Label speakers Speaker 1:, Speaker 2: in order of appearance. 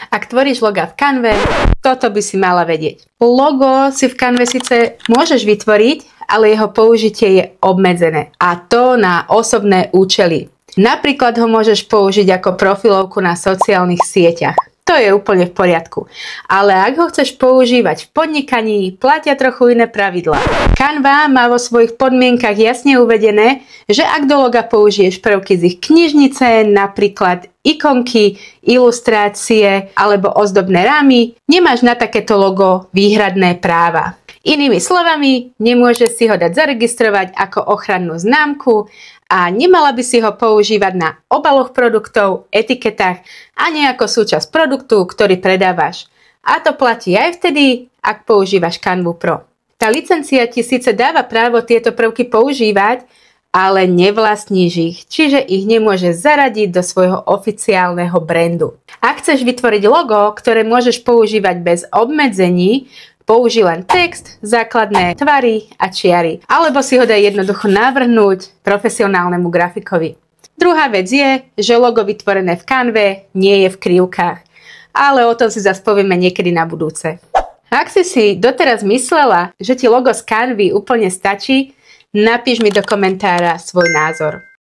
Speaker 1: Ak tvoríš loga v Canve, toto by si mala vedieť. Logo si v Canve síce môžeš vytvoriť, ale jeho použitie je obmedzené. A to na osobné účely. Napríklad ho môžeš použiť ako profilovku na sociálnych sieťach. To je úplne v poriadku. Ale ak ho chceš používať v podnikaní, platia trochu iné pravidlá. Canva má vo svojich podmienkach jasne uvedené, že ak do loga použiješ prvky z ich knižnice, napríklad ikonky, ilustrácie alebo ozdobné rámy, nemáš na takéto logo výhradné práva. Inými slovami, nemôžeš si ho dať zaregistrovať ako ochrannú známku a nemala by si ho používať na obaloch produktov, etiketách ani ako súčasť produktu, ktorý predávaš. A to platí aj vtedy, ak používaš Canvu Pro. Tá licencia ti síce dáva právo tieto prvky používať, ale nevlastníš ich, čiže ich nemôžeš zaradiť do svojho oficiálneho brandu. Ak chceš vytvoriť logo, ktoré môžeš používať bez obmedzení, použij len text, základné tvary a čiary. Alebo si ho daj jednoducho navrhnúť profesionálnemu grafikovi. Druhá vec je, že logo vytvorené v Canve nie je v krivkách. Ale o tom si zase povieme niekedy na budúce. Ak si doteraz myslela, že ti logo z Canvy úplne stačí, napíš mi do komentára svoj názor.